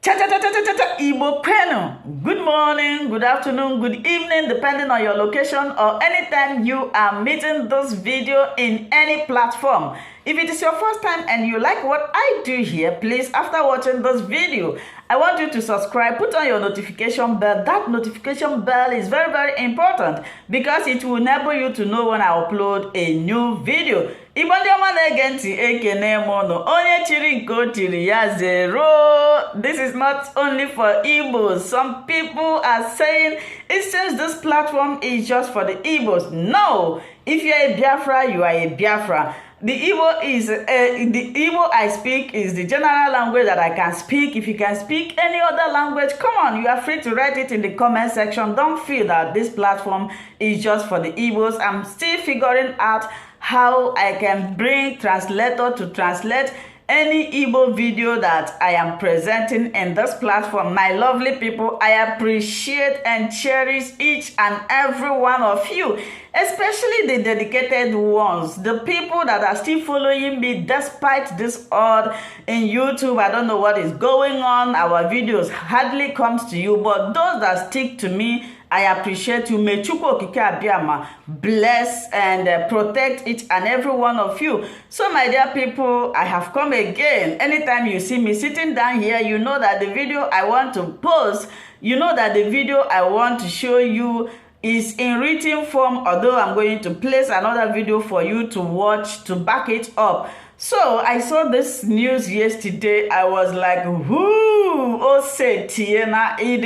Cha cha cha cha cha cha cha Igbo Kanu. Good morning, good afternoon, good evening, depending on your location or anytime you are meeting this video in any platform. If it is your first time and you like what I do here, please, after watching this video, I want you to subscribe, put on your notification bell. That notification bell is very, very important because it will enable you to know when I upload a new video. Igbo ndị ọma na-ege ntị ekene m unu onye chiri nke o chiri ya zero. This is not only for Igbos. Some people are saying it seems this platform is just for the Igbos. No, if you are a Biafra, you are a Biafra. The Igbo I speak is the general language that I can speak. If you can speak any other language, come on, you are free to write it in the comment section. Don't feel that this platform is just for the Igbos. I'm still figuring out how I can bring translator to translate any Igbo video that I am presenting in this platform. My lovely people, I appreciate and cherish each and every one of you, especially the dedicated ones, the people that are still following me despite this odd in YouTube. I don't know what is going on. Our videos hardly comes to you, but those that stick to me, I appreciate you. May Chukwu Okike Abiama bless and protect each and every one of you. So my dear people, I have come again. Anytime you see me sitting down here, you know that the video I want to post, you know that the video I want to show you is in written form, although I'm going to place another video for you to watch to back it up. So I saw this news yesterday. I was like, whoo, oh say Tiena, it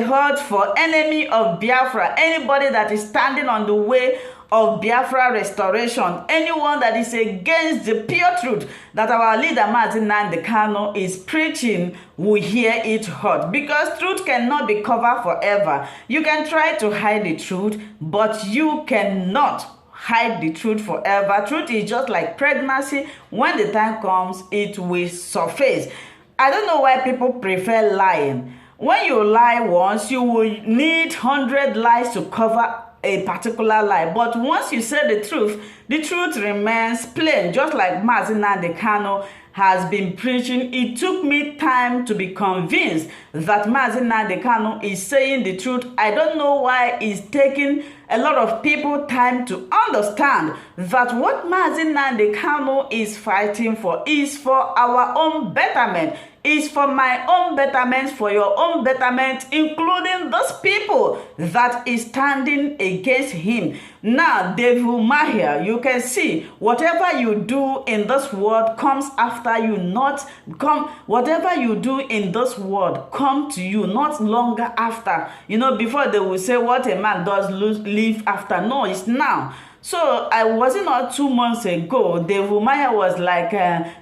hurt for enemy of Biafra, anybody that is standing on the way of Biafra restoration, anyone that is against the pure truth that our leader Nnamdi Kanu is preaching will hear it hurt, because truth cannot be covered forever. You can try to hide the truth, but you cannot hide the truth forever. Truth is just like pregnancy. When the time comes, it will surface. I don't know why people prefer lying. When you lie once, you will need 100 lies to cover a particular lie. But once you say the truth remains plain, just like Nnamdi Kanu has been preaching. It took me time to be convinced that Nnamdi Kanu is saying the truth. I don't know why it's taking a lot of people time to understand that what Nnamdi Kanu is fighting for is for our own betterment. Is for my own betterment, for your own betterment, including those people that is standing against him. Now, Umahi, you can see whatever you do in this world comes after you, whatever you do in this world come to you, not longer after. You know, before they will say what a man does live after. No, it's now. So I wasn't not 2 months ago, the Umahi was like,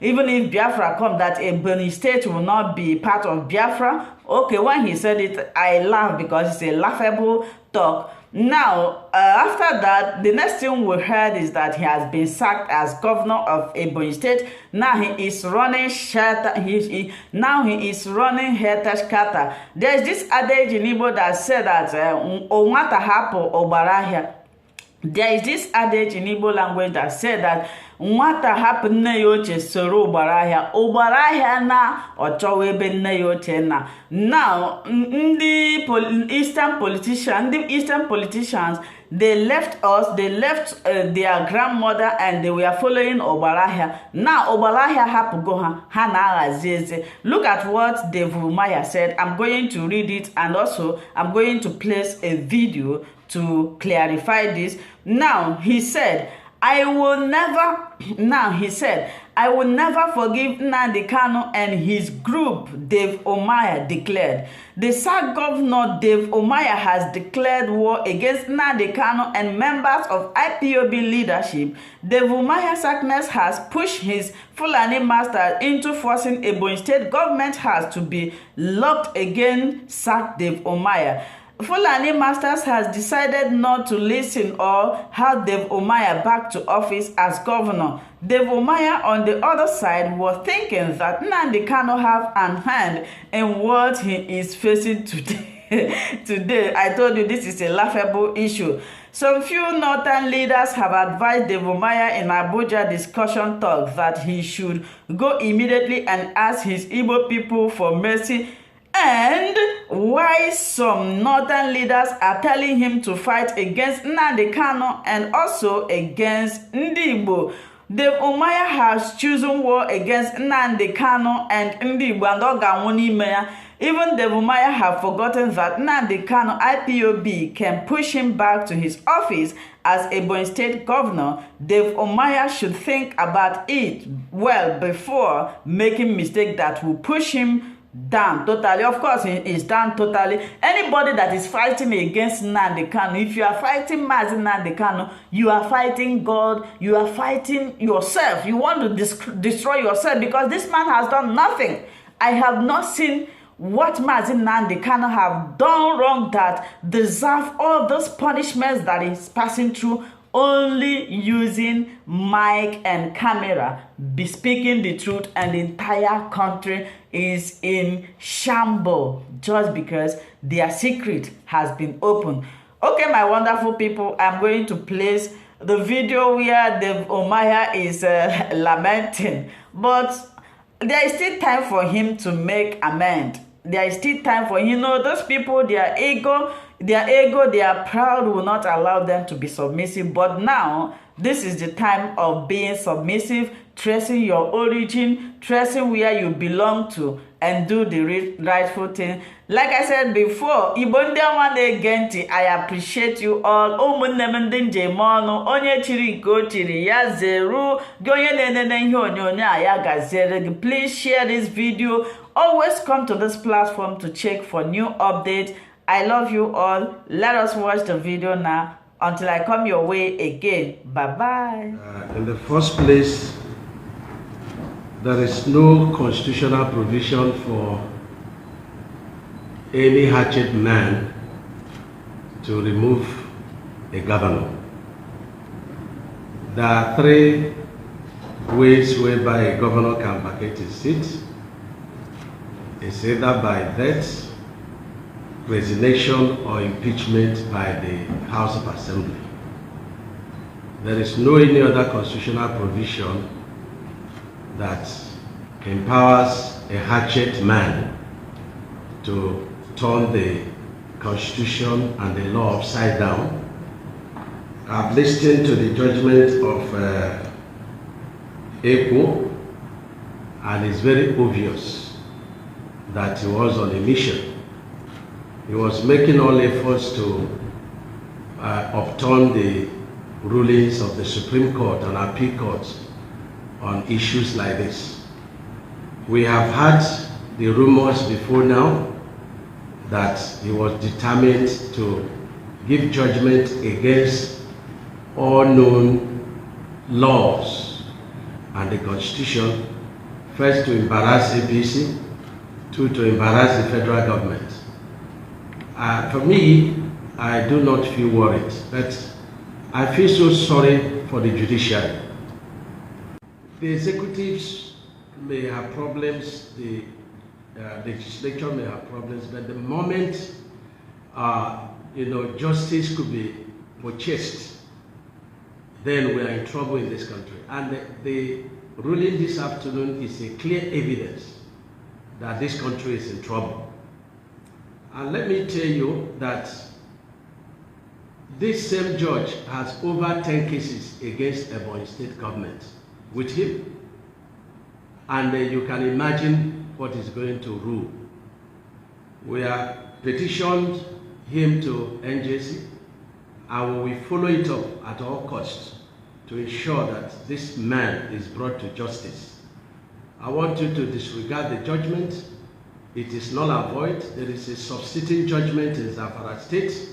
even if Biafra come, that Ebonyi State will not be part of Biafra. Okay, when he said it, I laughed because it's a laughable talk. Now, after that, the next thing we heard is that he has been sacked as governor of Ebonyi State. Now he is running now he is running Heritage Kata. There's this adage in Igbo that said that Onwata hapo obarahia. There is this adage in Igbo language that said that nwata hapụ nne ya ochie soro ụgbara ahịa na ọchọwa ebe nne ya ochie na. Now, the Eastern politicians, they left us, they left their grandmother, and they were following Obarahia. Now, Obarahia hapụgo ha na-aghazi eze. Look at what Dave Umahi said. I'm going to read it, and also I'm going to place a video to clarify this. Now, he said, I will never forgive Nnamdi Kanu and his group, Dave Umahi declared. The SAG governor, Dave Umahi, has declared war against Nnamdi Kanu and members of IPOB leadership. Dave Umahi's sadness has pushed his Fulani masters into forcing Ebonyi State government house to be locked again, sacked Dave Umahi. Fulani Masters has decided not to listen or have Dave Umahi back to office as governor. Dave Umahi, on the other side, was thinking that Nnamdi Kanu have an hand in what he is facing today. Today, I told you this is a laughable issue. Some few northern leaders have advised the Umahi in Abuja discussion talk that he should go immediately and ask his Igbo people for mercy, and why some northern leaders are telling him to fight against Nnamdi Kanu and also against Ndi Igbo. The Umahi has chosen war against Nnamdi Kanu and Ndi Igbo and Oganwuni Meya. Even the Umahi have forgotten that Nnamdi Kanu IPOB can push him back to his office as a Ebonyi State governor. The Umahi should think about it well before making mistake that will push him down totally. Of course, he is down totally. Anybody that is fighting against Nnamdi Kanu, if you are fighting Mazi Nnamdi Kanu, you are fighting God, you are fighting yourself. You want to destroy yourself because this man has done nothing. I have not seen what Mazi Nnamdi Kanu have done wrong that deserve all those punishments that he's passing through, only using mic and camera, be speaking the truth, and the entire country is in shambles just because their secret has been opened. Okay, my wonderful people, I'm going to place the video where the Umahi is lamenting, but there is still time for him to make amends. There is still time for, those people, their ego, they are proud, will not allow them to be submissive. But now, this is the time of being submissive, tracing your origin, tracing where you belong to, and do the rightful thing. Like I said before, I appreciate you all. Please share this video. Always come to this platform to check for new updates. I love you all. Let us watch the video now until I come your way again. Bye-bye. In the first place, there is no constitutional provision for any hatchet man to remove a governor. There are three ways whereby a governor can vacate his seat. It's either by death, resignation, or impeachment by the House of Assembly. There is no any other constitutional provision that empowers a hatchet man to turn the constitution and the law upside down. I've listened to the judgment of Epo, and it's very obvious that he was on a mission. He was making all efforts to upturn the rulings of the Supreme Court and appeal courts on issues like this. We have had the rumors before now that he was determined to give judgment against all known laws and the Constitution, first to embarrass APC, two, to embarrass the federal government. For me, I do not feel worried, but I feel so sorry for the judiciary. The executives may have problems, the legislature may have problems, but the moment justice could be purchased, then we are in trouble in this country. And the ruling this afternoon is a clear evidence that this country is in trouble. And let me tell you that this same judge has over 10 cases against Ebonyi State government with him. And you can imagine what is going to rule. We have petitioned him to NJC, and we will follow it up at all costs to ensure that this man is brought to justice. I want you to disregard the judgment. It is null and void. There is a substituting judgment in Zamfara State,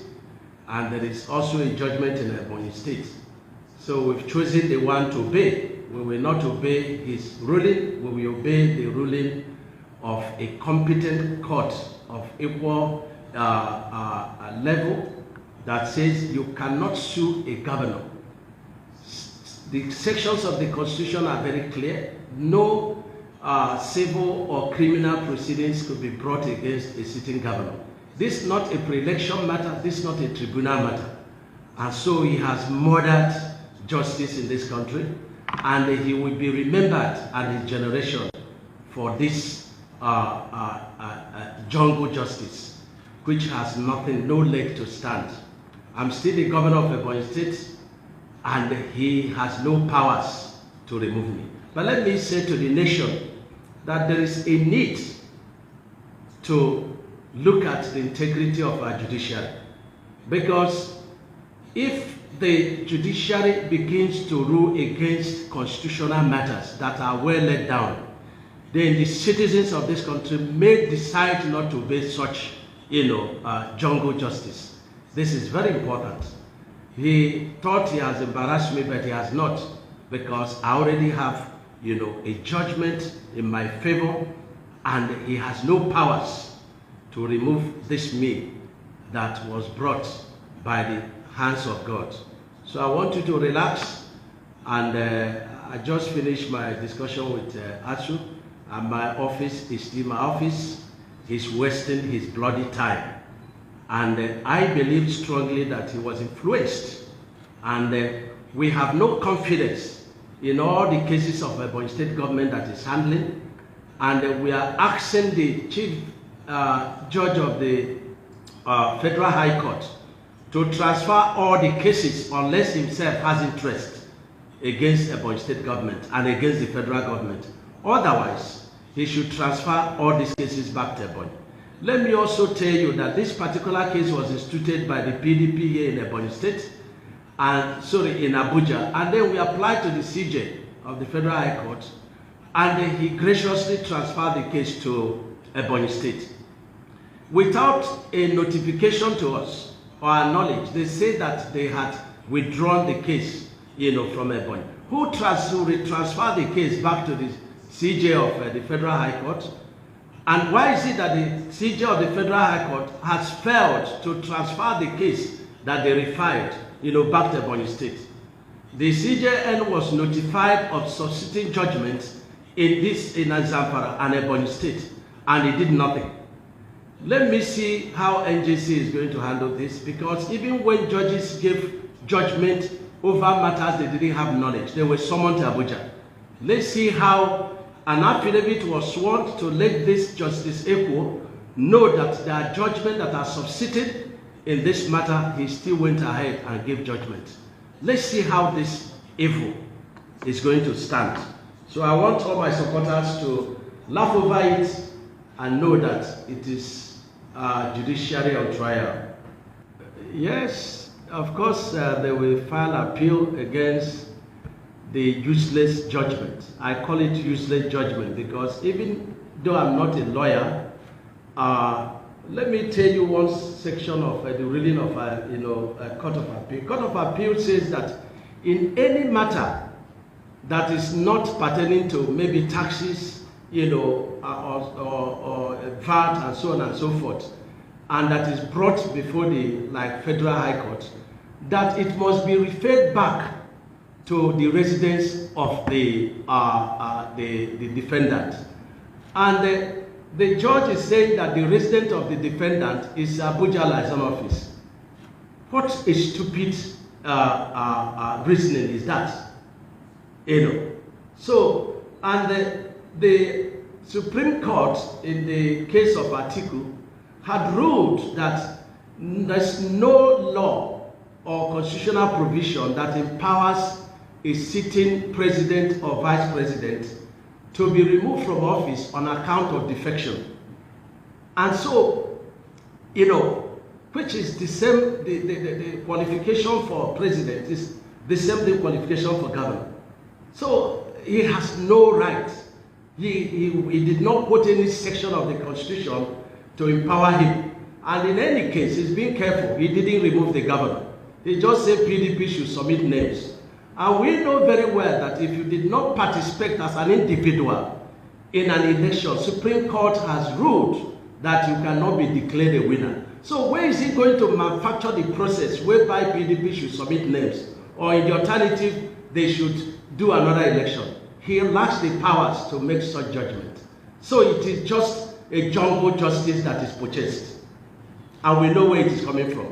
and there is also a judgment in Ebonyi State. So we've chosen the one to obey. We will not obey his ruling. We will obey the ruling of a competent court of equal level that says you cannot sue a governor. The sections of the Constitution are very clear. No civil or criminal proceedings could be brought against a sitting governor. This is not a pre-election matter. This is not a tribunal matter. And so he has murdered justice in this country, and he will be remembered and his generation for this jungle justice, which has nothing, no leg to stand. I'm still the governor of Ebonyi State, and he has no powers to remove me. But let me say to the nation that there is a need to look at the integrity of our judiciary, because if the judiciary begins to rule against constitutional matters that are well laid down, then the citizens of this country may decide not to obey such, jungle justice. This is very important. He thought he has embarrassed me, but he has not, because I already have, a judgment in my favor, and he has no powers to remove this me that was brought by the hands of God. So I want you to relax, and I just finished my discussion with Atsu, and my office is still my office. He's wasting his bloody time. And I believe strongly that he was influenced. And we have no confidence in all the cases of Ebonyi State government that is handling. And we are asking the chief judge of the Federal High Court to transfer all the cases unless himself has interest against Ebonyi State government and against the federal government. Otherwise, he should transfer all these cases back to Ebonyi. Let me also tell you that this particular case was instituted by the PDP here in Ebonyi State, in Abuja, and then we applied to the CJ of the Federal High Court, and he graciously transferred the case to Ebonyi State. Without a notification to us or our knowledge, they say that they had withdrawn the case, from Ebonyi. Who transferred the case back to the CJ of the Federal High Court? And why is it that the CJ of the Federal High Court has failed to transfer the case that they referred, back to Ebonyi State? The CJN was notified of substituting judgment in Zamfara and Ebonyi State, and it did nothing. Let me see how NJC is going to handle this, because even when judges gave judgment over matters they didn't have knowledge, they were summoned to Abuja. Let's see how an affidavit was sworn to let this Justice Eko know that there are judgments that are substituted in this matter. He still went ahead and gave judgment. Let's see how this evil is going to stand. So I want all my supporters to laugh over it and know that it is judiciary on trial. Yes, of course, they will file appeal against the useless judgment. I call it useless judgment because even though I'm not a lawyer, let me tell you one section of the ruling of a court of appeal. Court of appeal says that in any matter that is not pertaining to maybe taxes, or VAT and so on and so forth, and that is brought before the Federal High Court, that it must be referred back to the residence of the defendant. And the judge is saying that the residence of the defendant is Abuja liaison office. What a stupid reasoning is that? So, and the Supreme Court in the case of Atiku had ruled that there's no law or constitutional provision that empowers a sitting president or vice president to be removed from office on account of defection. And so, which is the same, the qualification for president is the same qualification for governor. So he has no right. He did not quote any section of the Constitution to empower him. And in any case, he's being careful. He didn't remove the governor. He just said PDP should submit names. And we know very well that if you did not participate as an individual in an election, Supreme Court has ruled that you cannot be declared a winner. So where is he going to manufacture the process whereby PDP should submit names? Or in the alternative, they should do another election? He lacks the powers to make such judgment. So it is just a jungle justice that is purchased. And we know where it is coming from.